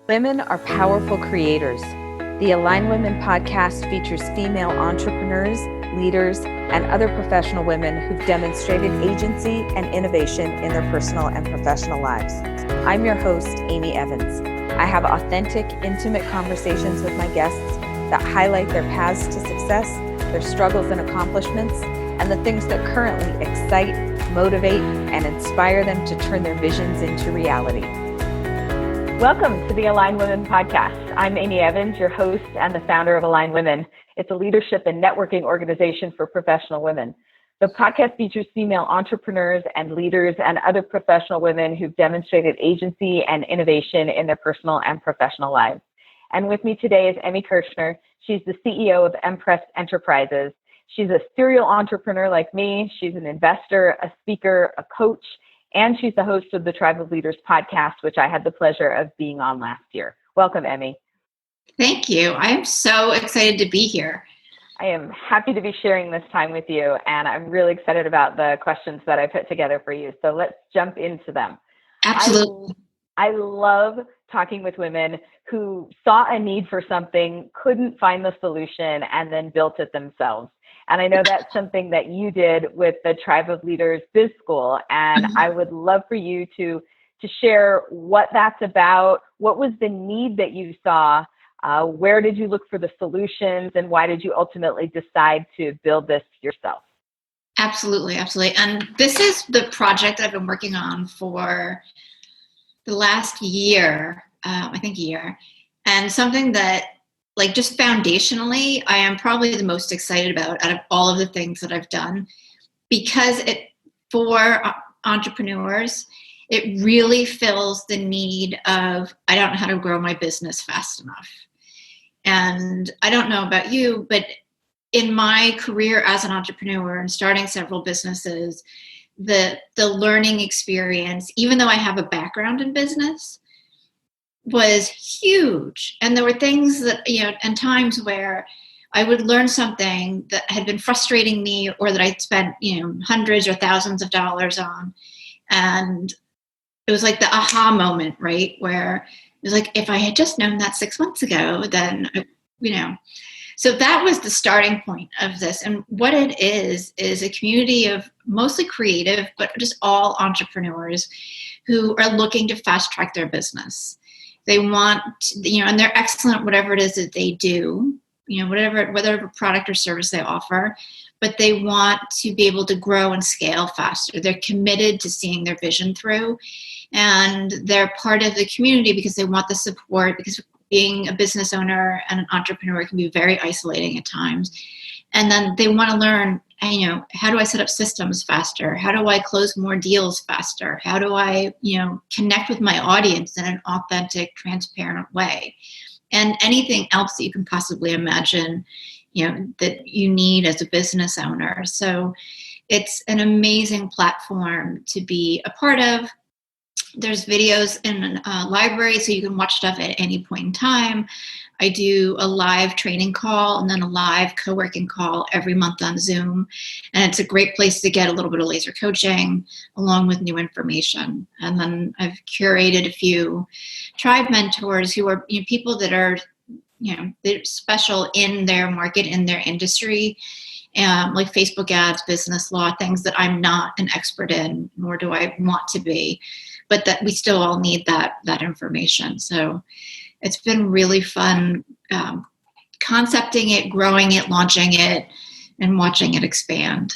Women are powerful creators. The Align Women podcast features female entrepreneurs, leaders, and other professional women who've demonstrated agency and innovation in their personal and professional lives. I'm your host, Amy Evans. I have authentic, intimate conversations with my guests that highlight their paths to success, their struggles and accomplishments, and the things that currently excite, motivate, and inspire them to turn their visions into reality. Welcome to the Align Women podcast. I'm Amy Evans, your host and the founder of Align Women. It's a leadership and networking organization for professional women. The podcast features female entrepreneurs and leaders and other professional women who've demonstrated agency and innovation in their personal and professional lives. And with me today is Emmy Kirschner. She's the CEO of Empress Enterprises. She's a serial entrepreneur like me. She's an investor, a speaker, a coach, and she's the host of the Tribe of Leaders podcast, which I had the pleasure of being on last year. Welcome, Emmy. Thank you. I am so excited to be here. I am happy to be sharing this time with you, and I'm really excited about the questions that I put together for you. So let's jump into them. Absolutely. I love talking with women who saw a need for something, couldn't find the solution, and then built it themselves. And I know that's something that you did with the Tribe of Leaders Biz School. And I would love for you to share what that's about. What was the need that you saw? Where did you look for the solutions? And why did you ultimately decide to build this yourself? Absolutely. And this is the project I've been working on for the last year, year. And something that, like, just foundationally, I am probably the most excited about out of all of the things that I've done, because for entrepreneurs, it really fills the need of, I don't know how to grow my business fast enough. And I don't know about you, but in my career as an entrepreneur and starting several businesses, the learning experience, even though I have a background in business, was huge. And there were things that, and times where I would learn something that had been frustrating me or that I'd spent, hundreds or thousands of dollars on. And it was like the aha moment, right? Where it was like, if I had just known that 6 months ago, then, So that was the starting point of this. And what it is a community of mostly creative, but just all entrepreneurs who are looking to fast track their business. They want, and they're excellent at whatever it is that they do, whatever product or service they offer, but they want to be able to grow and scale faster. They're committed to seeing their vision through, and they're part of the community because they want the support, because being a business owner and an entrepreneur can be very isolating at times. And then they want to learn, how do I set up systems faster? How do I close more deals faster? How do I, connect with my audience in an authentic, transparent way? And anything else that you can possibly imagine, that you need as a business owner. So it's an amazing platform to be a part of. There's videos in a library, so you can watch stuff at any point in time. I do a live training call and then a live co-working call every month on Zoom. And it's a great place to get a little bit of laser coaching along with new information. And then I've curated a few tribe mentors who are people that are, they're special in their market, in their industry, like Facebook ads, business law, things that I'm not an expert in, nor do I want to be, but that we still all need that information. So it's been really fun concepting it, growing it, launching it, and watching it expand.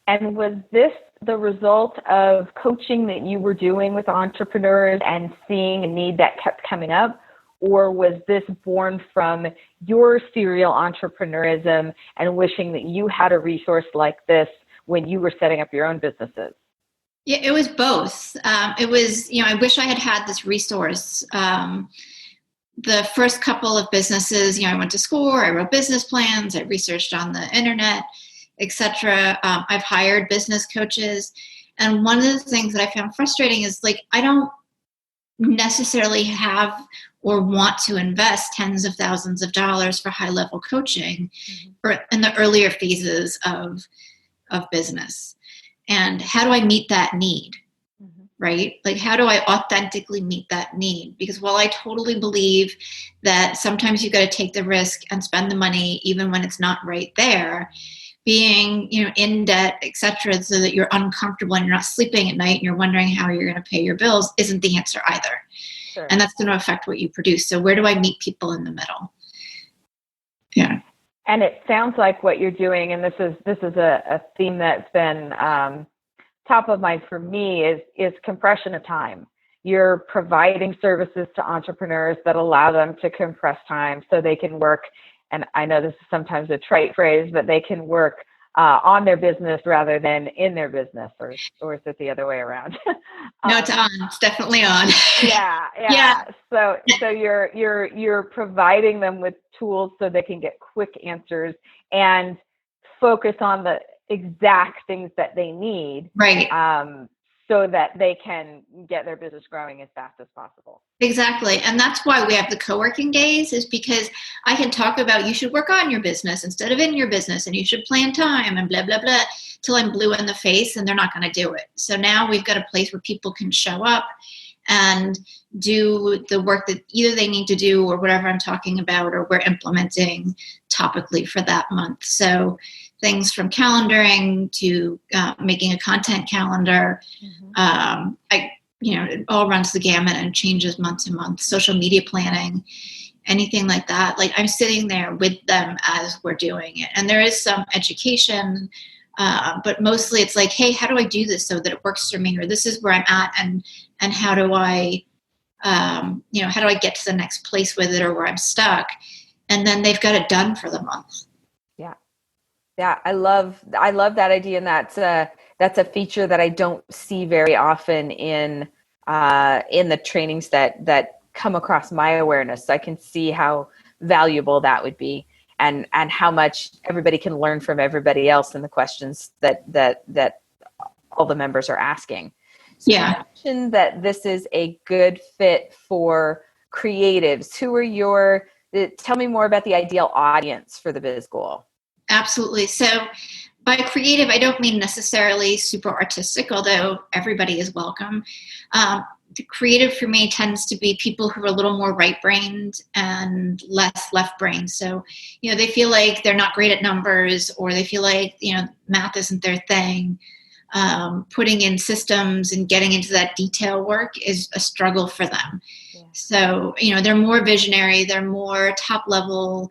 And was this the result of coaching that you were doing with entrepreneurs and seeing a need that kept coming up? Or was this born from your serial entrepreneurism and wishing that you had a resource like this when you were setting up your own businesses? Yeah, it was both. It was, I wish I had had this resource. The first couple of businesses, I went to school, I wrote business plans, I researched on the internet, etc. I've hired business coaches. And one of the things that I found frustrating is, like, I don't necessarily have or want to invest tens of thousands of dollars for high-level coaching or in the earlier phases of business. And how do I meet that need? right? Like, how do I authentically meet that need? Because while I totally believe that sometimes you got to take the risk and spend the money even when it's not right there, being, in debt, etc., so that you're uncomfortable and you're not sleeping at night and you're wondering how you're going to pay your bills isn't the answer either. Sure. And that's going to affect what you produce. So where do I meet people in the middle? Yeah. And it sounds like what you're doing, and this is a theme that's been top of mind for me, is compression of time. You're providing services to entrepreneurs that allow them to compress time so they can work. And I know this is sometimes a trite phrase, but they can work on their business rather than in their business, or is it the other way around? No, it's on. It's definitely on. Yeah. So you're providing them with tools so they can get quick answers and focus on the exact things that they need, Right. So that they can get their business growing as fast as possible. Exactly. And that's why we have the co-working days, is because I can talk about you should work on your business instead of in your business, and you should plan time and blah, blah, blah, till I'm blue in the face and they're not going to do it. So now we've got a place where people can show up and do the work that either they need to do or whatever I'm talking about, or we're implementing topically for that month. So things from calendaring to making a content calendar. It all runs the gamut and changes month to month. Social media planning, anything like that. Like, I'm sitting there with them as we're doing it. And there is some education, but mostly it's like, hey, how do I do this so that it works for me? Or this is where I'm at, and how do I, how do I get to the next place with it, or where I'm stuck? And then they've got it done for the month. Yeah, I love that idea, and that's a feature that I don't see very often in the trainings that come across my awareness. So I can see how valuable that would be, and how much everybody can learn from everybody else in the questions that all the members are asking. So Yeah. you mentioned that this is a good fit for creatives. Tell me more about the ideal audience for the Biz School. Absolutely. So by creative, I don't mean necessarily super artistic, although everybody is welcome. The creative for me tends to be people who are a little more right-brained and less left-brained. So, they feel like they're not great at numbers, or they feel like, math isn't their thing. Putting in systems and getting into that detail work is a struggle for them. Yeah. So, they're more visionary, they're more top-level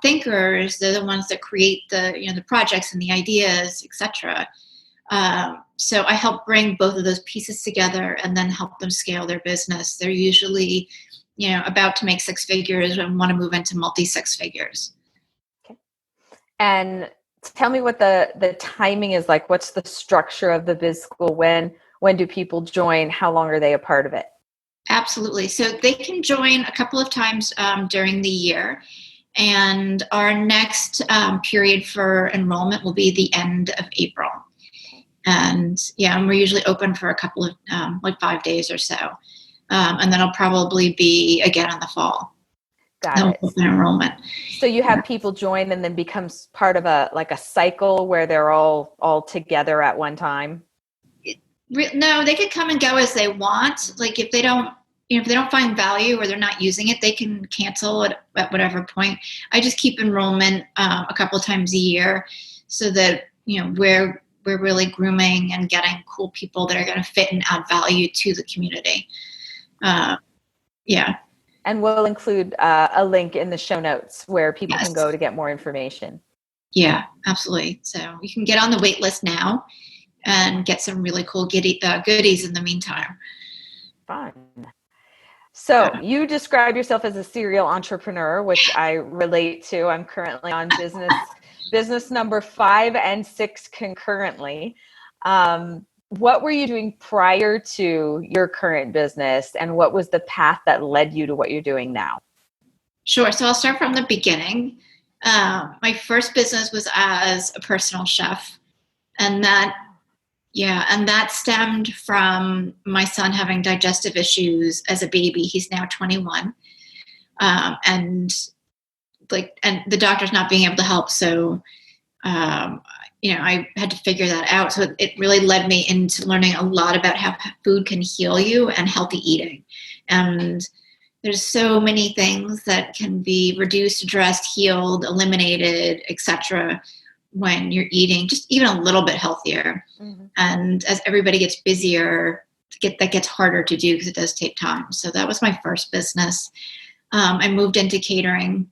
thinkers. They're the ones that create the projects and the ideas, etc. So I help bring both of those pieces together and then help them scale their business. They're usually, about to make six figures and want to move into multi-six figures. Okay. And tell me what the timing is like. What's the structure of the Biz School? When do people join? How long are they a part of it? Absolutely. So they can join a couple of times during the year. And our next period for enrollment will be the end of April. And we're usually open for a couple of, 5 days or so. And then I'll probably be again in the fall. Got it. Open enrollment. So you have people join and then becomes part of a cycle where they're all together at one time? No, they could come and go as they want. Like, if they don't find value or they're not using it, they can cancel it at whatever point. I just keep enrollment a couple of times a year so that, we're really grooming and getting cool people that are going to fit and add value to the community. And we'll include a link in the show notes where people can go to get more information. Yeah, absolutely. So you can get on the wait list now and get some really cool goodies in the meantime. Fun. So you describe yourself as a serial entrepreneur, which I relate to. I'm currently on business number 5 and 6 concurrently. What were you doing prior to your current business, and what was the path that led you to what you're doing now? Sure. So I'll start from the beginning. My first business was as a personal chef, and that stemmed from my son having digestive issues as a baby. He's now 21. And the doctor's not being able to help. So I had to figure that out. So it really led me into learning a lot about how food can heal you and healthy eating. And there's so many things that can be reduced, addressed, healed, eliminated, etc. when you're eating just even a little bit healthier. Mm-hmm. And as everybody gets busier, that gets harder to do because it does take time. So that was my first business. I moved into catering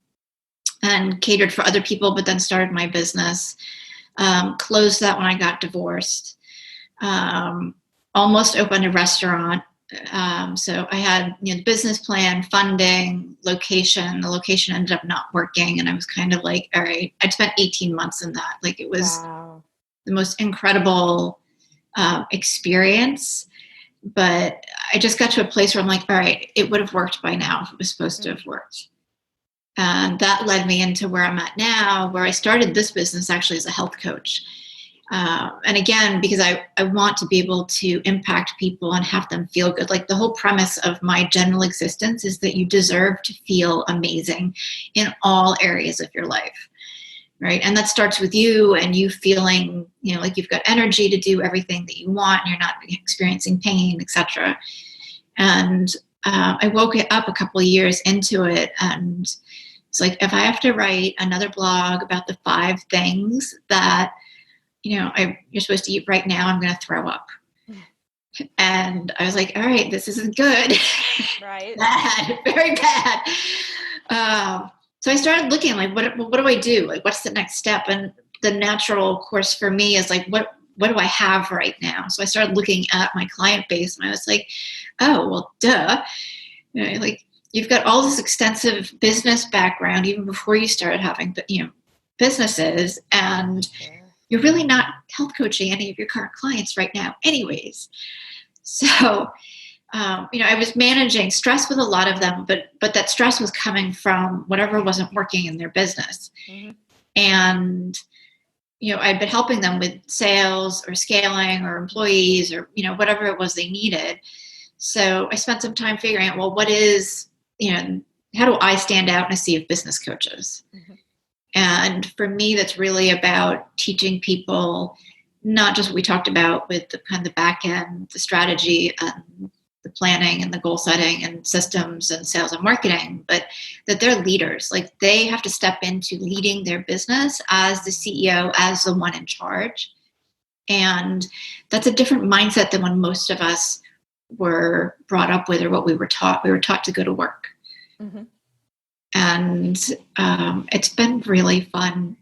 and catered for other people, but then started my business. Closed that when I got divorced. Almost opened a restaurant. So I had the business plan, funding, location. The location ended up not working, and I was kind of like, all right. I'd spent 18 months in that. Like, it was the most incredible experience. But I just got to a place where I'm like, all right, it would have worked by now if it was supposed to have worked. And that led me into where I'm at now, where I started this business actually as a health coach. And again, because I want to be able to impact people and have them feel good. Like, the whole premise of my general existence is that you deserve to feel amazing in all areas of your life, right? And that starts with you and you feeling, like you've got energy to do everything that you want and you're not experiencing pain, etc. And I woke up a couple of years into it, and it's like, if I have to write another blog about the 5 things that you're supposed to eat right now, I'm going to throw up. And I was like, all right, this isn't good. Right. Bad, very bad. So I started looking like, what do I do? Like, what's the next step? And the natural course for me is like, what do I have right now? So I started looking at my client base, and I was like, oh, well, duh. Like, you've got all this extensive business background even before you started having, businesses, and you're really not health coaching any of your current clients right now anyways. So, I was managing stress with a lot of them, but that stress was coming from whatever wasn't working in their business. Mm-hmm. And, I'd been helping them with sales or scaling or employees or, whatever it was they needed. So I spent some time figuring out, well, what is, how do I stand out in a sea of business coaches? Mm-hmm. And for me, that's really about teaching people not just what we talked about with the kind of the back end, the strategy and the planning and the goal setting and systems and sales and marketing, but that they're leaders. Like, they have to step into leading their business as the CEO, as the one in charge. And that's a different mindset than when most of us were brought up with or what we were taught. We were taught to go to work. Mm-hmm. And it's been really fun.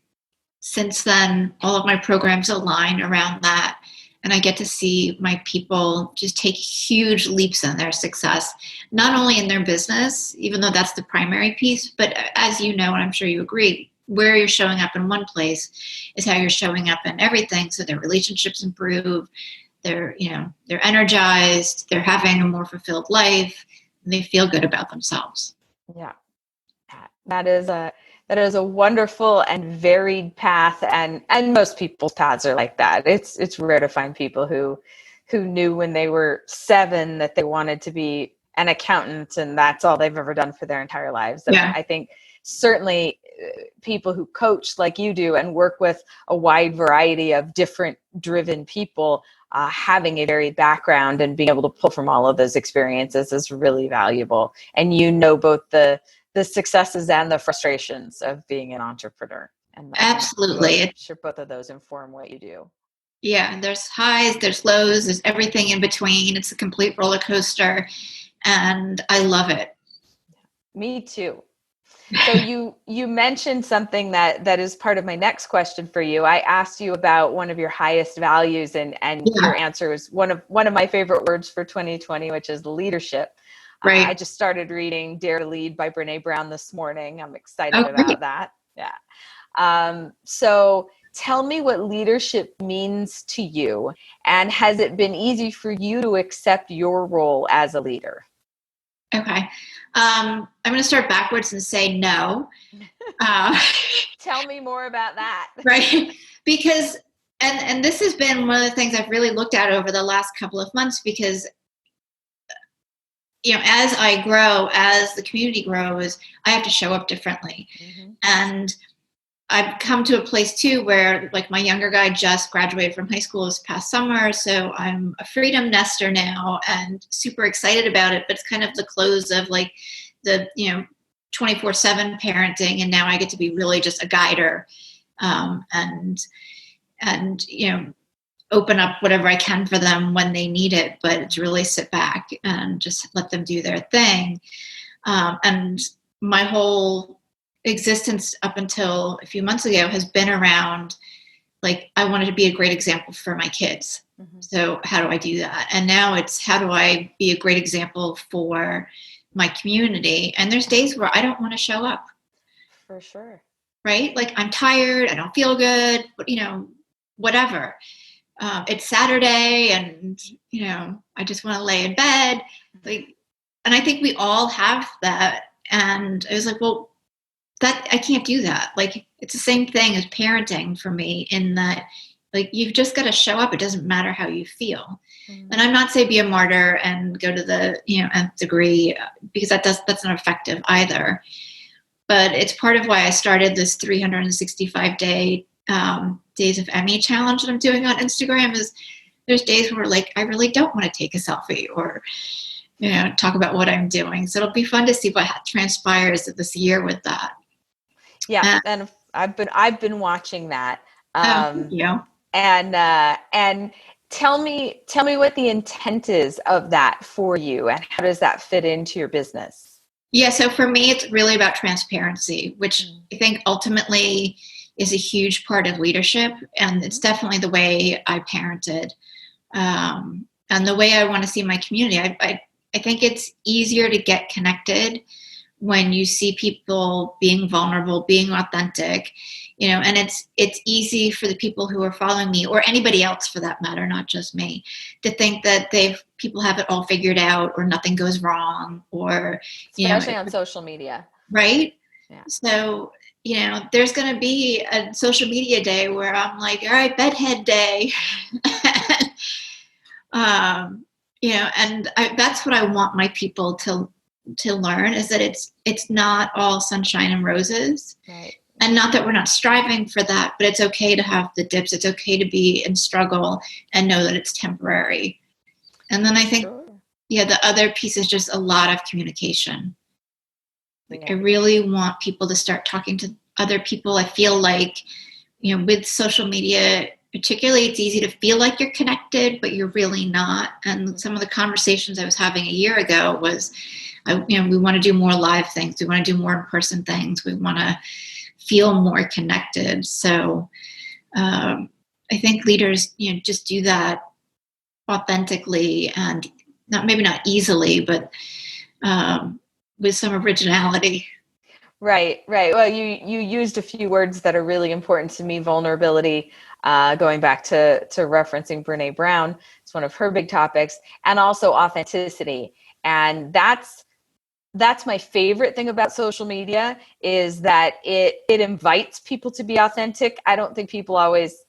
Since then, all of my programs align around that. And I get to see my people just take huge leaps in their success, not only in their business, even though that's the primary piece, but as you know, and I'm sure you agree, where you're showing up in one place is how you're showing up in everything. So their relationships improve, they're energized, they're having a more fulfilled life, and they feel good about themselves. Yeah. That is a wonderful and varied path, and most people's paths are like that. It's rare to find people who knew when they were 7 that they wanted to be an accountant, and that's all they've ever done for their entire lives. And I think certainly people who coach like you do and work with a wide variety of different driven people, having a varied background and being able to pull from all of those experiences is really valuable. And both the successes and the frustrations of being an entrepreneur. And absolutely. I'm sure both of those inform what you do. Yeah, there's highs, there's lows, there's everything in between. It's a complete roller coaster, and I love it. Me too. So you mentioned something that is part of my next question for you. I asked you about one of your highest values, and your answer was one of my favorite words for 2020, which is leadership. Right. I just started reading Dare to Lead by Brene Brown this morning. I'm excited about that. Yeah. So tell me what leadership means to you, and has it been easy for you to accept your role as a leader? Okay. I'm going to start backwards and say no. Tell me more about that. Right. Because, and this has been one of the things I've really looked at over the last couple of months, because as I grow, as the community grows, I have to show up differently. Mm-hmm. And I've come to a place too where like my younger guy just graduated from high school this past summer. So I'm a freedom nester now and super excited about it. But it's kind of the close of like the, 24/7 parenting. And now I get to be really just a guider, and open up whatever I can for them when they need it, but to really sit back and just let them do their thing. And my whole existence up until a few months ago has been around, like, I wanted to be a great example for my kids. Mm-hmm. So how do I do that? And now it's, how do I be a great example for my community? And there's days where I don't want to show up. For sure. Right? Like, I'm tired, I don't feel good, but, whatever. It's Saturday and, I just want to lay in bed. Like, and I think we all have that. And I was like, well, that I can't do that. Like, it's the same thing as parenting for me, in that, like, you've just got to show up. It doesn't matter how you feel. Mm-hmm. And I'm not saying be a martyr and go to the, nth degree, because that's not effective either. But it's part of why I started this 365-day Days of Emmy challenge that I'm doing on Instagram. Is there's days where, like, I really don't want to take a selfie or, talk about what I'm doing. So it'll be fun to see what transpires this year with that. Yeah, and I've been watching that. Thank you. And tell me what the intent is of that for you, and how does that fit into your business? Yeah, so for me, it's really about transparency, which I think ultimately is a huge part of leadership, and it's definitely the way I parented, and the way I want to see my community. I think it's easier to get connected when you see people being vulnerable, being authentic, and it's easy for the people who are following me, or anybody else for that matter, not just me, to think that people have it all figured out, or nothing goes wrong, or, especially on social media. Right? Yeah. So, there's going to be a social media day where I'm like, all right, bedhead day. And that's what I want my people to learn, is that it's not all sunshine and roses. Right. And not that we're not striving for that, but it's okay to have the dips. It's okay to be in struggle and know that it's temporary. And then I think, the other piece is just a lot of communication. Like, I really want people to start talking to other people. I feel like, with social media, particularly, it's easy to feel like you're connected, but you're really not. And some of the conversations I was having a year ago was, we want to do more live things. We want to do more in-person things. We want to feel more connected. So I think leaders, just do that authentically, and maybe not easily, but with some originality. Right. Well, you used a few words that are really important to me: vulnerability, going back to referencing Brene Brown. It's one of her big topics, and also authenticity. And that's my favorite thing about social media, is that it invites people to be authentic. I don't think people always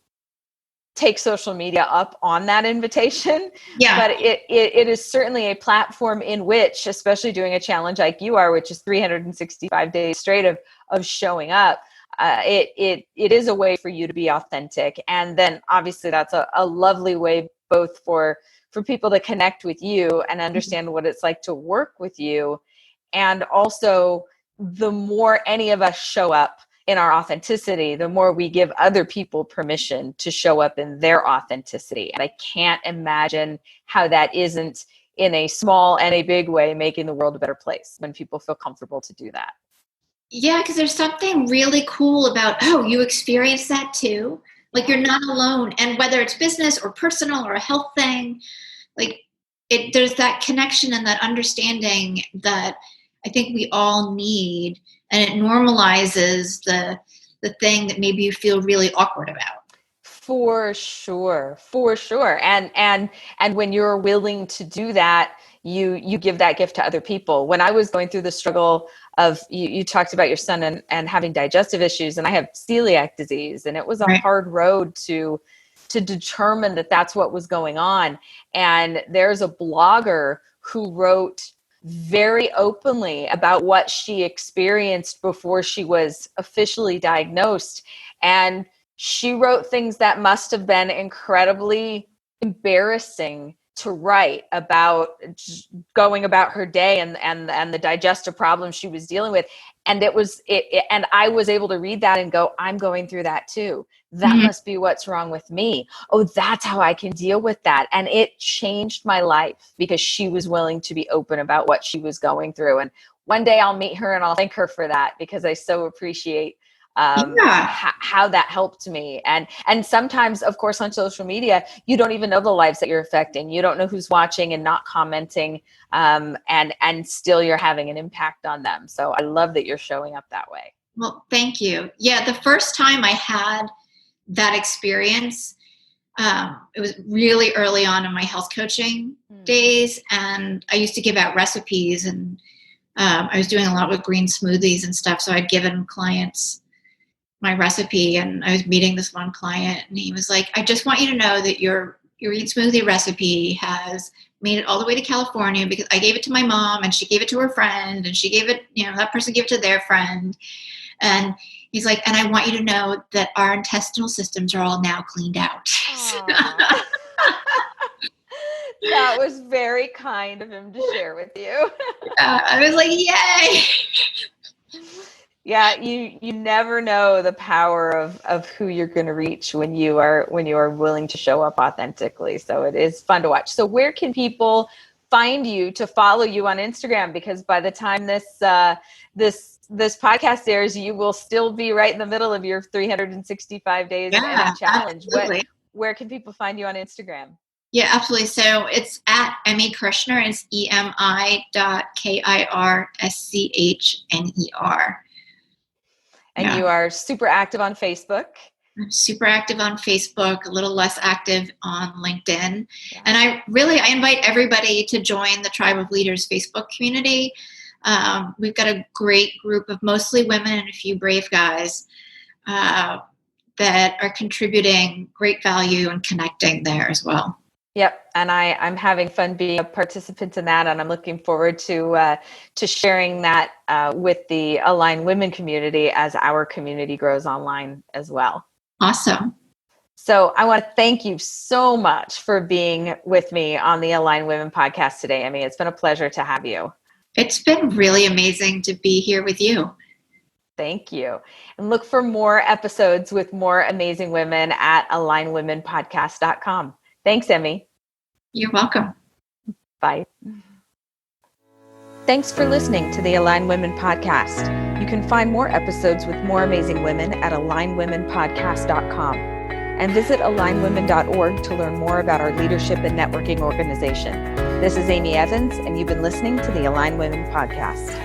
take social media up on that invitation. Yeah. But it is certainly a platform in which, especially doing a challenge like you are, which is 365 days straight of showing up, it is a way for you to be authentic. And then obviously that's a lovely way both for people to connect with you and understand what it's like to work with you. And also, the more any of us show up in our authenticity, the more we give other people permission to show up in their authenticity. And I can't imagine how that isn't, in a small and a big way, making the world a better place when people feel comfortable to do that. Yeah, because there's something really cool about, you experience that too. Like, you're not alone. And whether it's business or personal or a health thing, like, there's that connection and that understanding that I think we all need, and it normalizes the thing that maybe you feel really awkward about. For sure. And when you're willing to do that, you give that gift to other people. When I was going through the struggle of, you talked about your son and having digestive issues, and I have celiac disease, and it was a hard road to determine that that's what was going on. And there's a blogger who wrote very openly about what she experienced before she was officially diagnosed. And she wrote things that must have been incredibly embarrassing to write about going about her day and the digestive problems she was dealing with. And and I was able to read that and go, I'm going through that too. That must be what's wrong with me. Oh, that's how I can deal with that. And it changed my life because she was willing to be open about what she was going through. And one day I'll meet her and I'll thank her for that, because I so appreciate how that helped me. And sometimes, of course, on social media, you don't even know the lives that you're affecting. You don't know who's watching and not commenting, and still you're having an impact on them. So I love that you're showing up that way. Well, thank you. Yeah, the first time I had that experience, it was really early on in my health coaching days, and I used to give out recipes, and I was doing a lot with green smoothies and stuff, so I'd given clients my recipe, and I was meeting this one client, and he was like, I just want you to know that your green smoothie recipe has made it all the way to California, because I gave it to my mom, and she gave it to her friend, and she gave it, that person gave it to their friend. And he's like, and I want you to know that our intestinal systems are all now cleaned out. That was very kind of him to share with you. I was like, yay. Yeah, you never know the power of who you're going to reach when you are willing to show up authentically. So it is fun to watch. So where can people find you to follow you on Instagram? Because by the time this podcast airs, you will still be right in the middle of your 365 days of Emmy challenge. Where can people find you on Instagram? Yeah, absolutely. So it's at Emmy Kirschner. It's EMI.KIRSCHNER. And you are super active on Facebook. I'm super active on Facebook, a little less active on LinkedIn. Yeah. And I invite everybody to join the Tribe of Leaders Facebook community. We've got a great group of mostly women and a few brave guys that are contributing great value and connecting there as well. Yep. And I'm having fun being a participant in that. And I'm looking forward to sharing that with the Align Women community as our community grows online as well. Awesome. So I want to thank you so much for being with me on the Align Women podcast today. I mean, it's been a pleasure to have you. It's been really amazing to be here with you. Thank you. And look for more episodes with more amazing women at alignwomenpodcast.com. Thanks, Emmy. You're welcome. Bye. Thanks for listening to the Align Women podcast. You can find more episodes with more amazing women at alignwomenpodcast.com and visit alignwomen.org to learn more about our leadership and networking organization. This is Amy Evans, and you've been listening to the Align Women podcast.